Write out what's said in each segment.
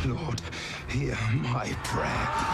Lord, hear my prayer.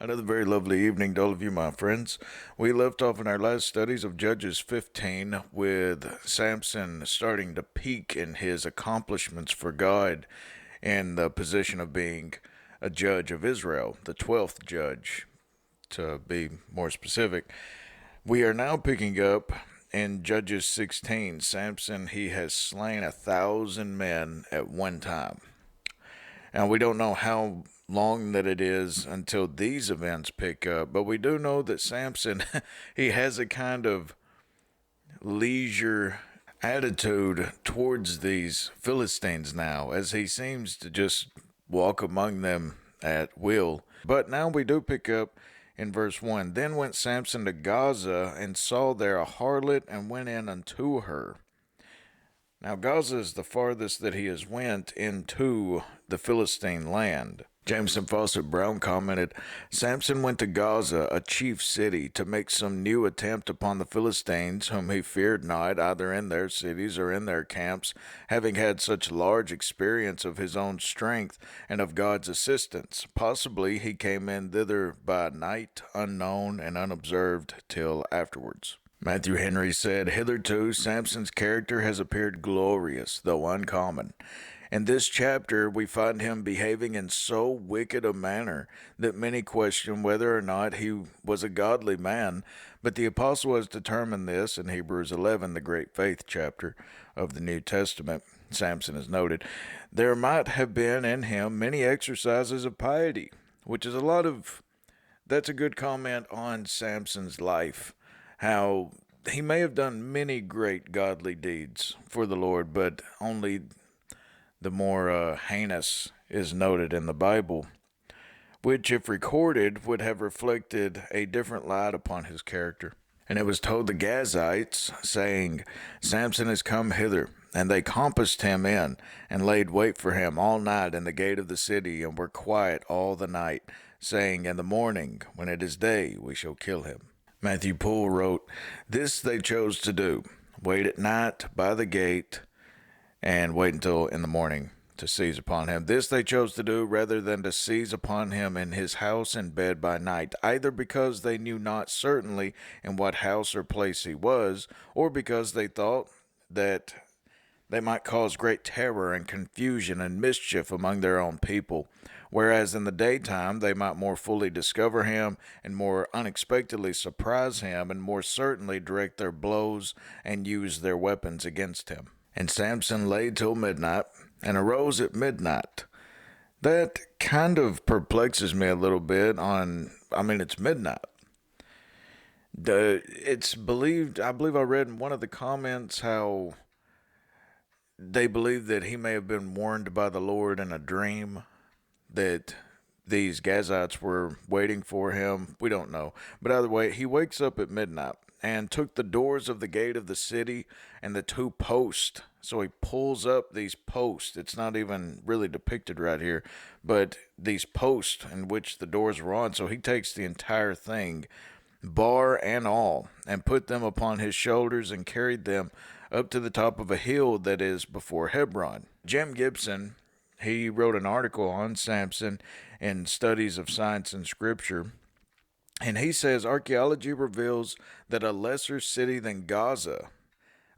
Another very lovely evening to all of you, my friends. We left off in our last studies of Judges 15 with Samson starting to peak in his accomplishments for God in the position of being a judge of Israel, the 12th judge, to be more specific. We are now picking up in Judges 16. Samson, he has slain 1,000 men at one time. And we don't know how long that it is until these events pick up, but we do know that Samson, he has a kind of leisure attitude towards these Philistines now, as he seems to just walk among them at will. But now we do pick up in verse 1. Then went Samson to Gaza, and saw there a harlot, and went in unto her. Now Gaza is the farthest that he has went into the Philistine land. Jameson Fawcett Brown commented, Samson went to Gaza, a chief city, to make some new attempt upon the Philistines, whom he feared not, either in their cities or in their camps, having had such large experience of his own strength and of God's assistance. Possibly he came in thither by night, unknown and unobserved, till afterwards. Matthew Henry said, Hitherto Samson's character has appeared glorious, though uncommon. In this chapter, we find him behaving in so wicked a manner that many question whether or not he was a godly man, but the apostle has determined this in Hebrews 11, the great faith chapter of the New Testament. Samson is noted, there might have been in him many exercises of piety, which is that's a good comment on Samson's life, how he may have done many great godly deeds for the Lord, but only the more heinous is noted in the Bible, which, if recorded, would have reflected a different light upon his character. And it was told the Gazites, saying, Samson is come hither. And they compassed him in, and laid wait for him all night in the gate of the city, and were quiet all the night, saying, In the morning, when it is day, we shall kill him. Matthew Poole wrote, This they chose to do, wait at night by the gate, and wait until in the morning to seize upon him. This they chose to do rather than to seize upon him in his house and bed by night, either because they knew not certainly in what house or place he was, or because they thought that they might cause great terror and confusion and mischief among their own people, whereas in the daytime they might more fully discover him and more unexpectedly surprise him and more certainly direct their blows and use their weapons against him. And Samson lay till midnight, and arose at midnight. That kind of perplexes me a little bit it's midnight. It's believed, I believe I read in one of the comments how they believe that he may have been warned by the Lord in a dream that these Gazites were waiting for him. We don't know. But either way, he wakes up at midnight and took the doors of the gate of the city and the two posts. So he pulls up these posts. It's not even really depicted right here, but these posts in which the doors were on. So he takes the entire thing, bar and all, and put them upon his shoulders and carried them up to the top of a hill that is before Hebron. Jim Gibson, he wrote an article on Samson in Studies of Science and Scripture, and he says archaeology reveals that a lesser city than Gaza,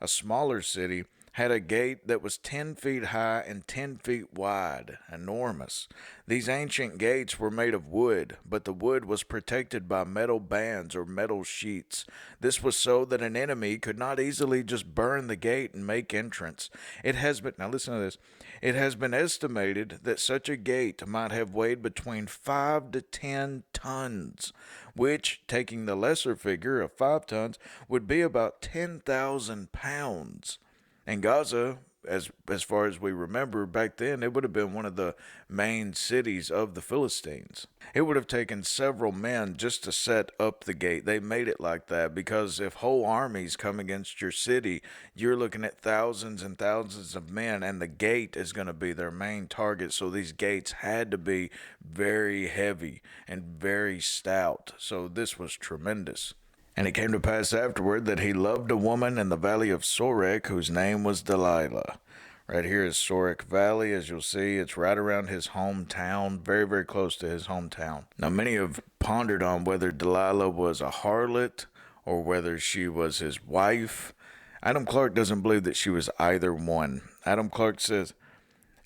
a smaller city, had a gate that was 10 feet high and 10 feet wide, enormous. These ancient gates were made of wood, but the wood was protected by metal bands or metal sheets. This was so that an enemy could not easily just burn the gate and make entrance. Now listen to this. It has been estimated that such a gate might have weighed between 5 to 10 tons, which, taking the lesser figure of 5 tons, would be about 10,000 pounds. And Gaza, as far as we remember back then, it would have been one of the main cities of the Philistines. It would have taken several men just to set up the gate. They made it like that because if whole armies come against your city, you're looking at thousands and thousands of men, and the gate is going to be their main target. So these gates had to be very heavy and very stout. So this was tremendous. And it came to pass afterward that he loved a woman in the valley of Sorek, whose name was Delilah. Right here is Sorek Valley. As you'll see, it's right around his hometown, very, very close to his hometown. Now, many have pondered on whether Delilah was a harlot or whether she was his wife. Adam Clarke doesn't believe that she was either one. Adam Clarke says,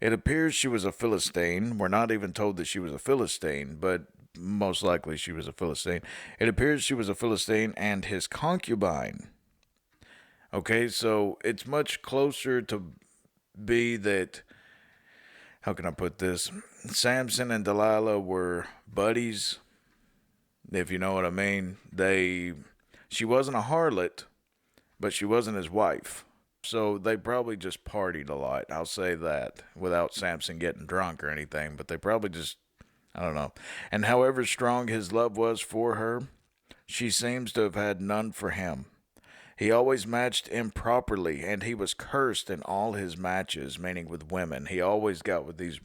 it appears she was a Philistine. We're not even told that she was a Philistine, but most likely she was a Philistine. It appears she was a Philistine and his concubine. Okay, so it's much closer to be that, how can I put this? Samson and Delilah were buddies, if you know what I mean. She wasn't a harlot, but she wasn't his wife. So they probably just partied a lot. I'll say that without Samson getting drunk or anything, but they probably just, I don't know. And however strong his love was for her, she seems to have had none for him. He always matched improperly, and he was cursed in all his matches, meaning with women. He always got with these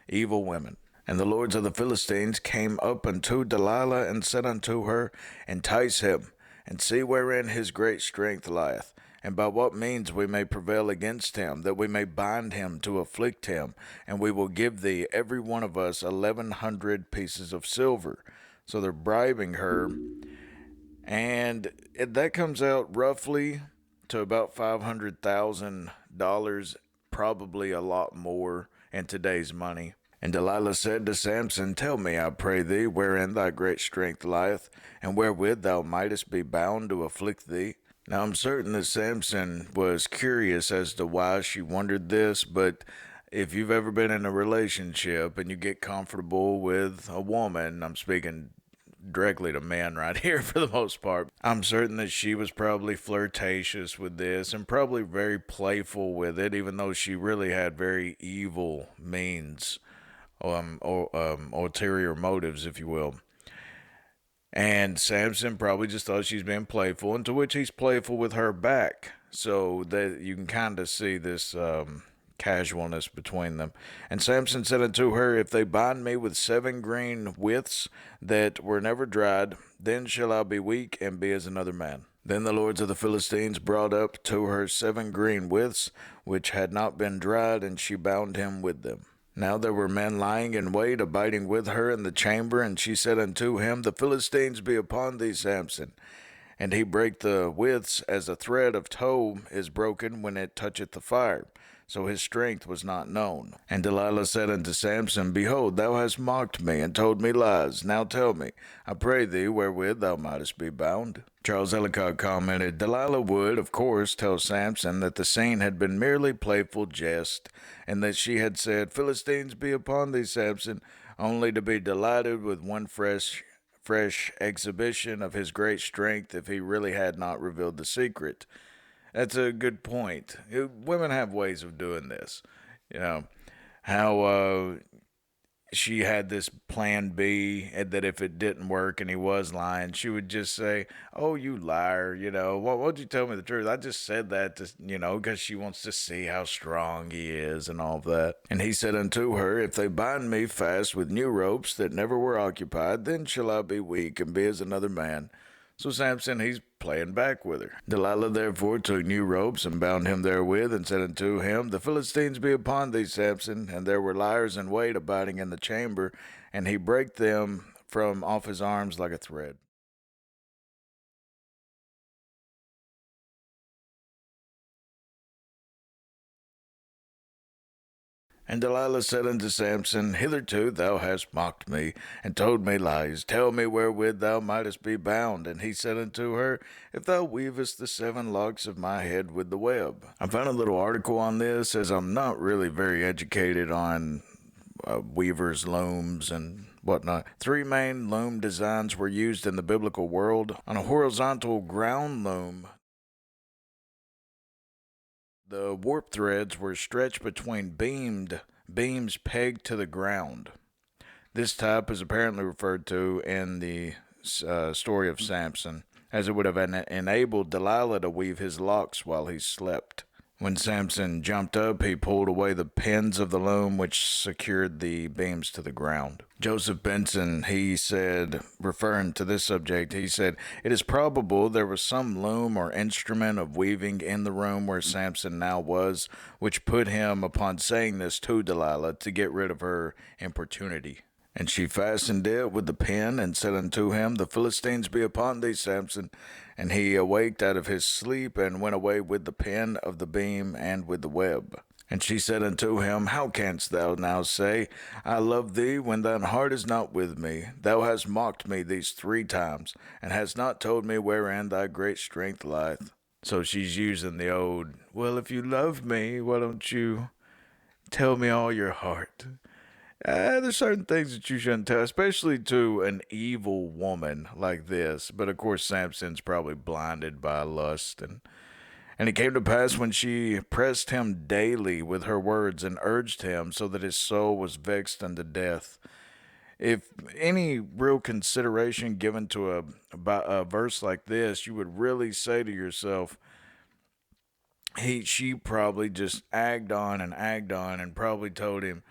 evil women. And the lords of the Philistines came up unto Delilah and said unto her, entice him, and see wherein his great strength lieth, and by what means we may prevail against him, that we may bind him to afflict him, and we will give thee every one of us 1,100 pieces of silver. So they're bribing her, and that comes out roughly to about $500,000, probably a lot more in today's money. And Delilah said to Samson, tell me, I pray thee, wherein thy great strength lieth, and wherewith thou mightest be bound to afflict thee. Now, I'm certain that Samson was curious as to why she wondered this, but if you've ever been in a relationship and you get comfortable with a woman, I'm speaking directly to men right here for the most part, I'm certain that she was probably flirtatious with this and probably very playful with it, even though she really had very evil means, ulterior motives, if you will. And Samson probably just thought she's being playful, and to which he's playful with her back. So that you can kind of see this casualness between them. And Samson said unto her, if they bind me with 7 green withs that were never dried, then shall I be weak and be as another man. Then the lords of the Philistines brought up to her 7 green withs, which had not been dried, and she bound him with them. Now there were men lying in wait, abiding with her in the chamber, and she said unto him, the Philistines be upon thee, Samson. And he brake the withs as a thread of tow is broken when it toucheth the fire. so his strength was not known. And Delilah said unto Samson, Behold, thou hast mocked me, and told me lies. Now tell me, I pray thee, wherewith thou mightest be bound. Charles Ellicott commented, Delilah would, of course, tell Samson that the scene had been merely playful jest, and that she had said, Philistines be upon thee, Samson, only to be delighted with one fresh exhibition of his great strength if he really had not revealed the secret. That's a good point. Women have ways of doing this. You know, how she had this plan B, and that if it didn't work and he was lying, she would just say, oh, you liar, why'd you tell me the truth? I just said that to, because she wants to see how strong he is and all that. And he said unto her, If they bind me fast with new ropes that never were occupied, then shall I be weak and be as another man. So Samson, he's playing back with her. Delilah therefore took new ropes and bound him therewith, and said unto him, The Philistines be upon thee, Samson. And there were liars in wait abiding in the chamber, and he brake them from off his arms like a thread. And Delilah said unto Samson, Hitherto thou hast mocked me, and told me lies. Tell me wherewith thou mightest be bound. And he said unto her, If thou weavest the 7 locks of my head with the web. I found a little article on this, as I'm not really very educated on weavers' looms and whatnot. 3 main loom designs were used in the biblical world. On a horizontal ground loom, the warp threads were stretched between beams pegged to the ground. This type is apparently referred to in the story of Samson, as it would have enabled Delilah to weave his locks while he slept. When Samson jumped up, he pulled away the pins of the loom which secured the beams to the ground. Joseph Benson, he said, referring to this subject, he said, It is probable there was some loom or instrument of weaving in the room where Samson now was, which put him upon saying this to Delilah to get rid of her importunity. And she fastened it with the pin, and said unto him, The Philistines be upon thee, Samson. And he awaked out of his sleep, and went away with the pin of the beam and with the web. And she said unto him, How canst thou now say, I love thee, when thine heart is not with me? Thou hast mocked me these 3 times, and hast not told me wherein thy great strength lieth. So she's using the old, well, if you love me, why don't you tell me all your heart? There's certain things that you shouldn't tell, especially to an evil woman like this. But of course, Samson's probably blinded by lust. And it came to pass when she pressed him daily with her words, and urged him, so that his soul was vexed unto death. If any real consideration given to a verse like this, you would really say to yourself, she probably just agged on, and probably told him,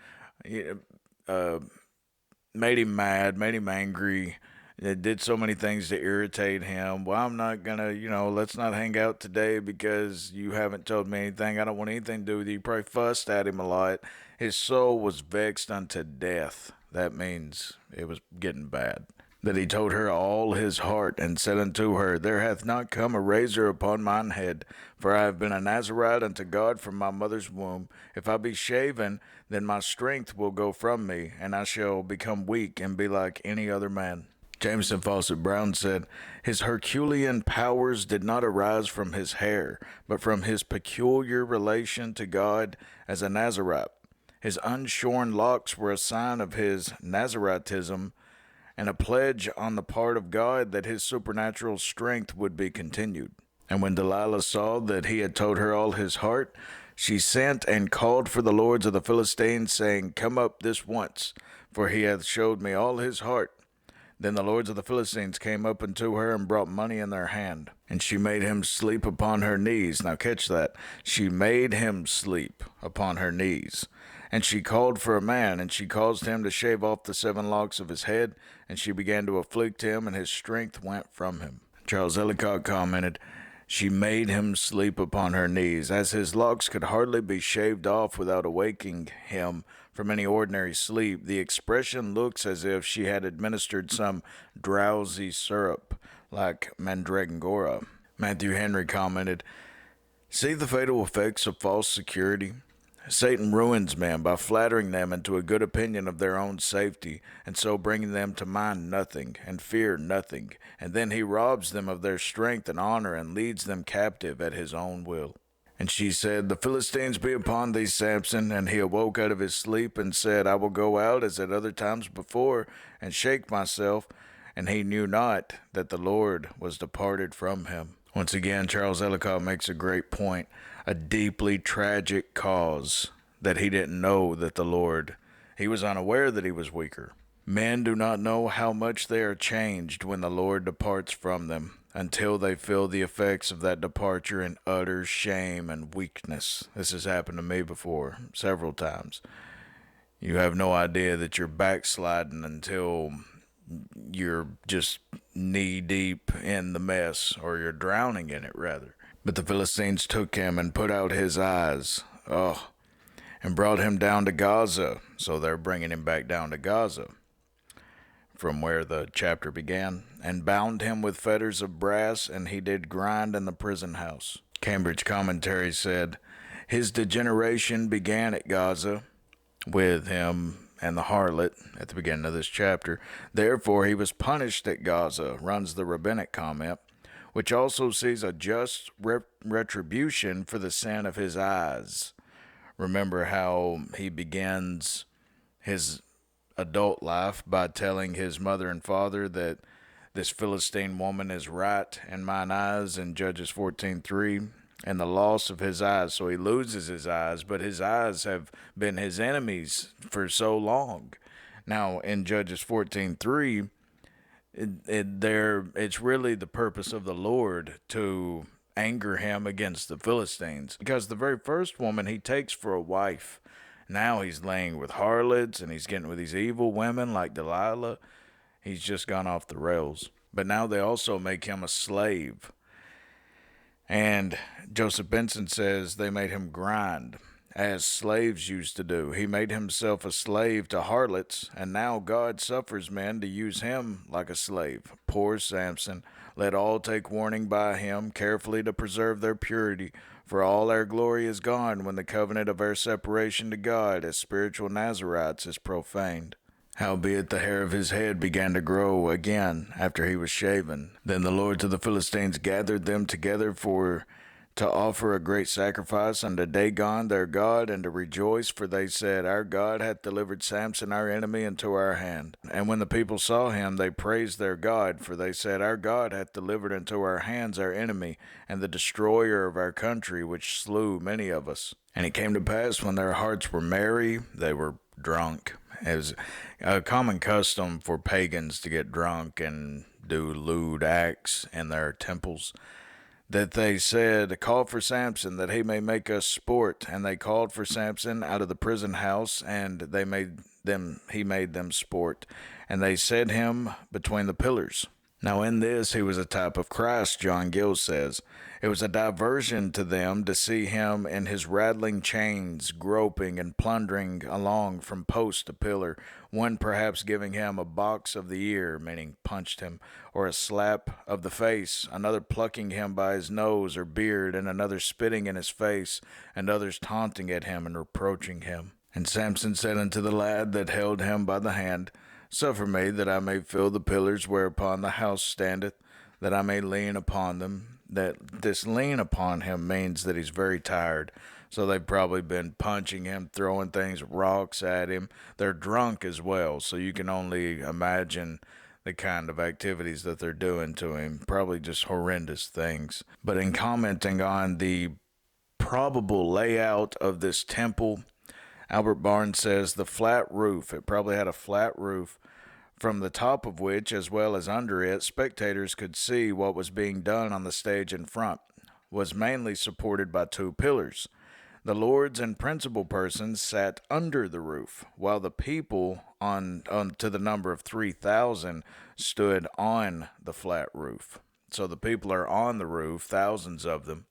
made him mad, made him angry. It did so many things to irritate him. Well, I'm not gonna, let's not hang out today because you haven't told me anything. I don't want anything to do with you. Probably fussed at him a lot. His soul was vexed unto death. That means it was getting bad. That he told her all his heart, and said unto her, There hath not come a razor upon mine head, for I have been a Nazarite unto God from my mother's womb. If I be shaven, then my strength will go from me, and I shall become weak and be like any other man. Jameson Fawcett Brown said, His Herculean powers did not arise from his hair, but from his peculiar relation to God as a Nazarite. His unshorn locks were a sign of his Nazaritism, and a pledge on the part of God that his supernatural strength would be continued. And when Delilah saw that he had told her all his heart, she sent and called for the lords of the Philistines, saying, Come up this once, for he hath showed me all his heart. Then the lords of the Philistines came up unto her, and brought money in their hand. And she made him sleep upon her knees. Now catch that. She made him sleep upon her knees. And she called for a man, and she caused him to shave off the 7 locks of his head, and she began to afflict him, and his strength went from him. Charles Ellicott commented, She made him sleep upon her knees, as his locks could hardly be shaved off without awaking him from any ordinary sleep. The expression looks as if she had administered some drowsy syrup, like mandragora. Matthew Henry commented, See the fatal effects of false security. Satan ruins men by flattering them into a good opinion of their own safety, and so bringing them to mind nothing and fear nothing, and then he robs them of their strength and honor and leads them captive at his own will. And she said, The Philistines be upon thee, Samson. And he awoke out of his sleep and said, I will go out as at other times before, and shake myself. And he knew not that the Lord was departed from him. Once again, Charles Ellicott makes a great point. A deeply tragic cause that he didn't know that the Lord, he was unaware that he was weaker. Men do not know how much they are changed when the Lord departs from them, until they feel the effects of that departure in utter shame and weakness. This has happened to me before, several times. You have no idea that you're backsliding until you're just knee deep in the mess, or you're drowning in it, rather. But the Philistines took him and put out his eyes, and brought him down to Gaza. So they're bringing him back down to Gaza, from where the chapter began, and bound him with fetters of brass, and he did grind in the prison house. Cambridge Commentary said, His degeneration began at Gaza, with him and the harlot at the beginning of this chapter. Therefore he was punished at Gaza, runs the rabbinic comment, which also sees a just retribution for the sin of his eyes. Remember how he begins his adult life by telling his mother and father that this Philistine woman is right in mine eyes in Judges 14:3, and the loss of his eyes. So he loses his eyes, but his eyes have been his enemies for so long. Now in Judges 14:3, it's really the purpose of the Lord to anger him against the Philistines, because the very first woman he takes for a wife, now he's laying with harlots and he's getting with these evil women like Delilah. He's just gone off the rails. But now they also make him a slave. And Joseph Benson says they made him grind, as slaves used to do. He made himself a slave to harlots, and now God suffers men to use him like a slave. Poor Samson. Let all take warning by him, carefully to preserve their purity. For all our glory is gone when the covenant of our separation to God as spiritual Nazarites is profaned. Howbeit the hair of his head began to grow again after he was shaven. Then the Lord to the Philistines gathered them together to offer a great sacrifice unto Dagon their God, and to rejoice, for they said, Our God hath delivered Samson our enemy into our hand. And when the people saw him, they praised their God, for they said, Our God hath delivered into our hands our enemy, and the destroyer of our country, which slew many of us. And it came to pass, when their hearts were merry, they were drunk. It was a common custom for pagans to get drunk and do lewd acts in their temples, that they said, Call for Samson, that he may make us sport. And they called for Samson out of the prison house, and he made them sport. And they set him between the pillars. Now in this he was a type of Christ, John Gill says. It was a diversion to them to see him in his rattling chains, groping and plundering along from post to pillar, one perhaps giving him a box of the ear, meaning punched him, or a slap of the face, another plucking him by his nose or beard, and another spitting in his face, and others taunting at him and reproaching him. And Samson said unto the lad that held him by the hand, Suffer me that I may feel the pillars whereupon the house standeth, that I may lean upon them. That this lean upon him means that he's very tired. So they've probably been punching him, throwing things, rocks at him. They're drunk as well, so you can only imagine the kind of activities that they're doing to him. Probably just horrendous things. But in commenting on the probable layout of this temple, Albert Barnes says the flat roof, it probably had a flat roof, from the top of which, as well as under it, spectators could see what was being done on the stage in front, was mainly supported by two pillars. The lords and principal persons sat under the roof, while the people, on to the number of 3,000, stood on the flat roof. So the people are on the roof, thousands of them.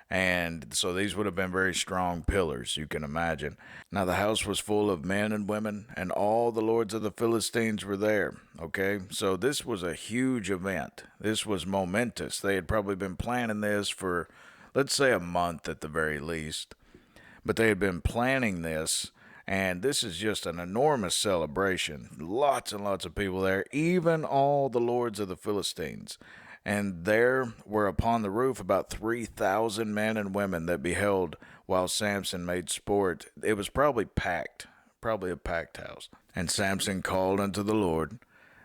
And so these would have been very strong pillars, you can imagine. Now the house was full of men and women, and all the lords of the Philistines were there. Okay, so this was a huge event. This was momentous. They had probably been planning this for, let's say, a month at the very least. But they had been planning this, and this is just an enormous celebration. Lots and lots of people there, even all the lords of the Philistines. And there were upon the roof about 3,000 men and women that beheld while Samson made sport. It was probably packed, probably a packed house. And Samson called unto the Lord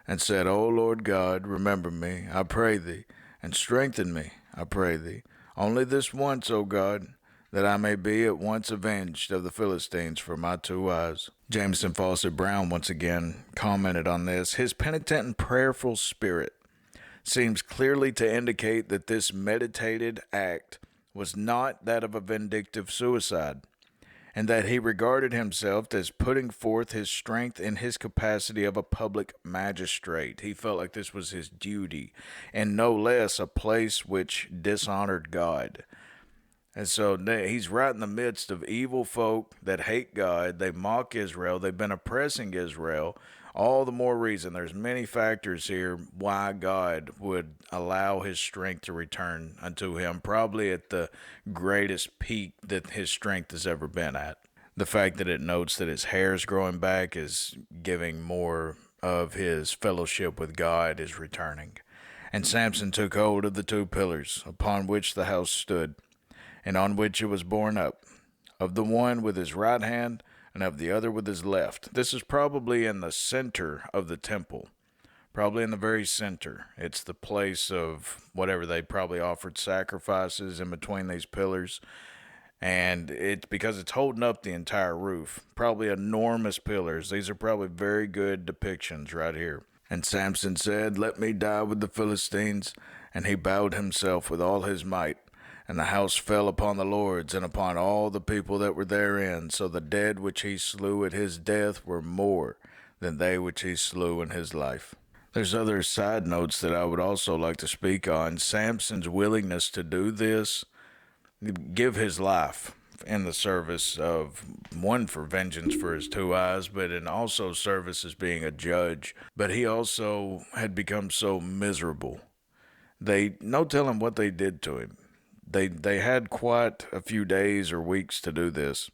and said, O Lord God, remember me, I pray thee, and strengthen me, I pray thee. Only this once, O God, that I may be at once avenged of the Philistines for my 2 eyes. Jameson Fawcett Brown once again commented on this. His penitent and prayerful spirit seems clearly to indicate that this meditated act was not that of a vindictive suicide, and that he regarded himself as putting forth his strength in his capacity of a public magistrate. He felt like this was his duty, and no less a place which dishonored God. And so he's right in the midst of evil folk that hate God. They mock Israel. They've been oppressing Israel. All the more reason. There's many factors here why God would allow his strength to return unto him, probably at the greatest peak that his strength has ever been at. The fact that it notes that his hair is growing back is giving more of his fellowship with God is returning. And Samson took hold of the 2 pillars upon which the house stood, and on which it was borne up, of the one with his right hand, and of the other with his left. This is probably in the center of the temple, probably in the very center. It's the place of whatever they probably offered sacrifices in between these pillars, and it's because it's holding up the entire roof. Probably enormous pillars. These are probably very good depictions right here. And Samson said, Let me die with the Philistines, and he bowed himself with all his might. And the house fell upon the lords and upon all the people that were therein. So the dead which he slew at his death were more than they which he slew in his life. There's other side notes that I would also like to speak on. Samson's willingness to do this, give his life in the service of, one, for vengeance for his 2 eyes, but in also service as being a judge. But he also had become so miserable. No telling what they did to him. They had quite a few days or weeks to do this.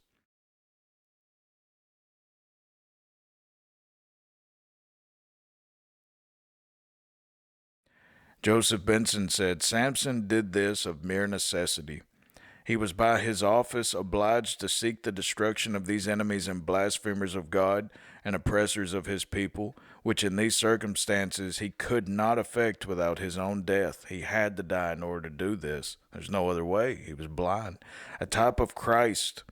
Joseph Benson said, Samson did this of mere necessity. He was by his office obliged to seek the destruction of these enemies and blasphemers of God and oppressors of his people, which in these circumstances he could not effect without his own death. He had to die in order to do this. There's no other way. He was blind. A type of Christ,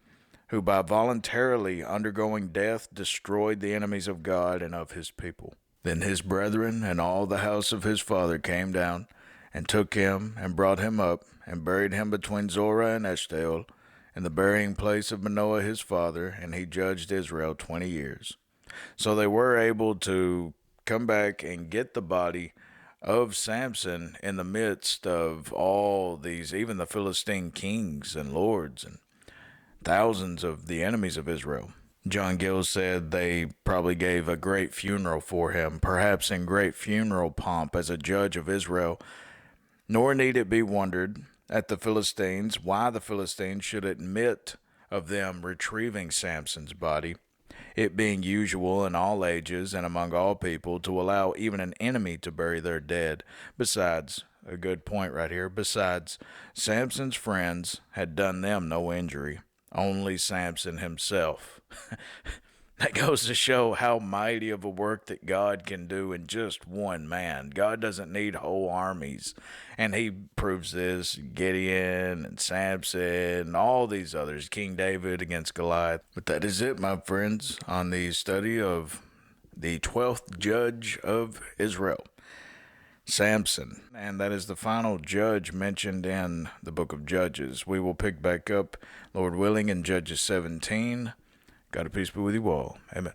who by voluntarily undergoing death destroyed the enemies of God and of his people. Then his brethren and all the house of his father came down, and took him, and brought him up, and buried him between Zorah and Eshtaol, in the burying place of Manoah his father, and he judged Israel 20 years. So they were able to come back and get the body of Samson in the midst of all these, even the Philistine kings and lords and thousands of the enemies of Israel. John Gill said they probably gave a great funeral for him, perhaps in great funeral pomp as a judge of Israel. Nor need it be wondered at the Philistines why the Philistines should admit of them retrieving Samson's body, it being usual in all ages and among all people to allow even an enemy to bury their dead. Besides, a good point right here, besides, Samson's friends had done them no injury, only Samson himself. That goes to show how mighty of a work that God can do in just one man. God doesn't need whole armies. And he proves this, Gideon and Samson and all these others, King David against Goliath. But that is it, my friends, on the study of the 12th judge of Israel, Samson. And that is the final judge mentioned in the book of Judges. We will pick back up, Lord willing, in Judges 17. God of peace be with you all. Amen.